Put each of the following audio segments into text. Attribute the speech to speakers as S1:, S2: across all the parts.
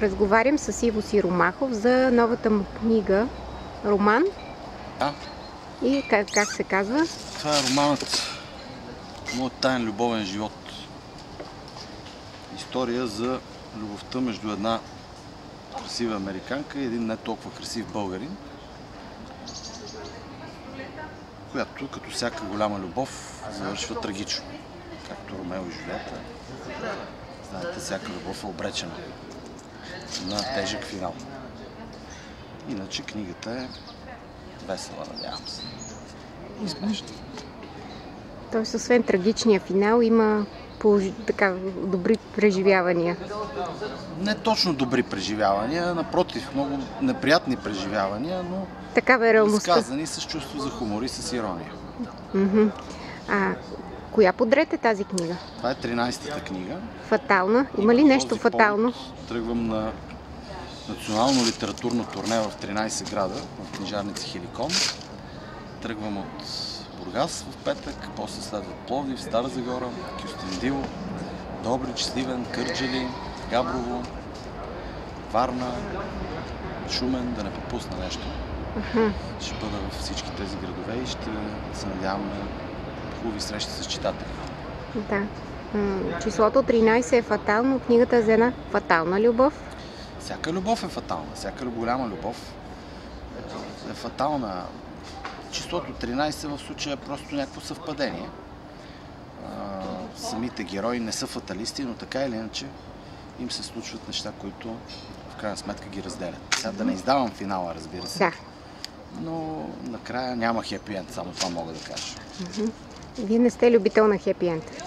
S1: Разговарям с Иво Сиромахов за новата му книга, роман.
S2: Да.
S1: И как се казва?
S2: Това е романът Моят таен любовен живот. История за любовта между една красива американка и един не толкова красив българин, която, като всяка голяма любов, завършва трагично. Както Ромео и Жулиета. Знаете, всяка любов е обречена на тежък финал. Иначе книгата е весела, надявам се. И смешна.
S1: Тоест, освен трагичния финал, има добри преживявания.
S2: Не точно добри преживявания, напротив, много неприятни преживявания, но
S1: такава е реалността.
S2: Изказани с чувство за хумор и с ирония.
S1: Коя подред е тази книга?
S2: Това е 13-та книга.
S1: Фатална? Има ли нещо фатално?
S2: Тръгвам на национално литературно турне в 13 града, в книжарница Хеликон. Тръгвам от Бургас в петък, после следват Пловдив, Стара Загора, Кюстендил, Добрич, Сливен, Кърджали, Габрово, Варна, Шумен, да не пропусна нещо. Ще бъда във всички тези градове и ще се надявам на хубави срещи с читатели.
S1: Да. Числото 13 е фатално. Книгата е за една фатална любов.
S2: Всяка любов е фатална. Всяка голяма любов е фатална. Числото 13 в случая е просто някакво съвпадение. Самите герои не са фаталисти, но така или иначе им се случват неща, които в крайна сметка ги разделят. Сега да не издавам финала, разбира се.
S1: Да.
S2: Но накрая няма хепи енд, само това мога да кажа.
S1: Вие не сте любител на хепи енд?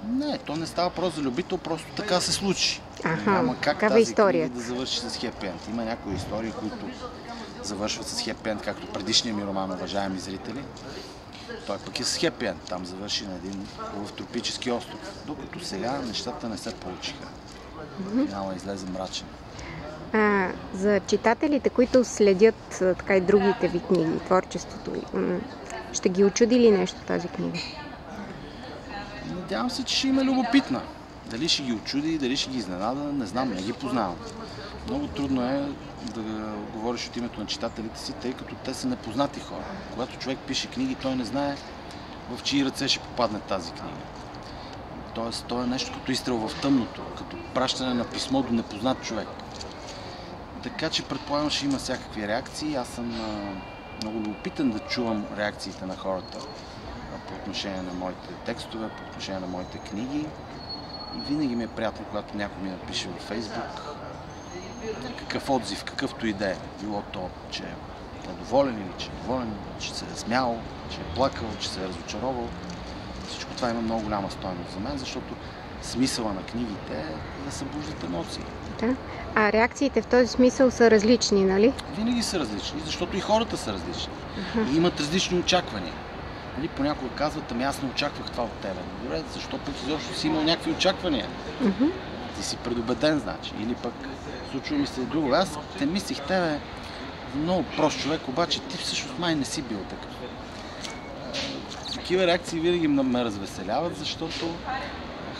S2: Не, то не става просто за любител, просто така се случи.
S1: Няма
S2: как тази книга да завърши с хепи енд. Има някои истории, които завършват с хепи енд, както предишния ми роман, уважаеми зрители. Той пък е с хепи енд. Там завърши на един хубав тропически остров. Докато сега нещата не се получиха. Финала излезе мрачен.
S1: За читателите, които следят така и другите ви книги, творчеството ви, ще ги очуди ли нещо тази книга?
S2: Надявам се, че ще им е любопитна. Дали ще ги очуди, дали ще ги изненада, не знам, не ги познавам. Много трудно е да говориш от името на читателите си, тъй като те са непознати хора. Когато човек пише книги, той не знае в чии ръце ще попадне тази книга. Тоест, то е нещо като изстрел в тъмното, като пращане на писмо до непознат човек. Така че предполагам, ще има всякакви реакции. Аз съм много любопитен да чувам реакциите на хората по отношение на моите текстове, по отношение на моите книги. И винаги ми е приятно, когато някой ми напише във Фейсбук какъв отзив, какъвто и да е. Било то, че е доволен или че е доволен, че се е смял, че е плакал, че се е разочаровал. Всичко това има много голяма стойност за мен, защото смисъла на книгите е да събуждат емоции.
S1: Да. А реакциите в този смисъл са различни, нали?
S2: Винаги са различни, защото и хората са различни. И имат различни очаквания. Нали, понякога казват, ами аз не очаквах това от тебе. Добре, защо пък изобщо си имал някакви очаквания? Ти си предубеден, значи. Или пък случва ми се друго. Аз те мислих тебе много прост човек, обаче ти всъщност май не си бил такъв. Такива реакции винаги ме развеселяват, защото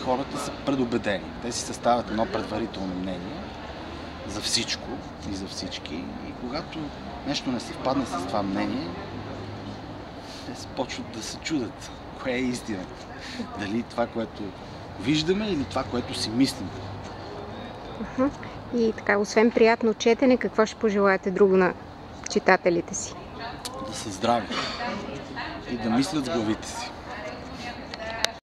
S2: хората са предубедени. Те си съставят едно предварително мнение за всичко и за всички. И когато нещо не съвпадне с това мнение, те почват да се чудят. Кое е истината? Дали това, което виждаме, или това, което си мислим.
S1: И така, освен приятно четене, какво ще пожелаете друго на читателите си?
S2: Да са здрави и да мислят с главите си.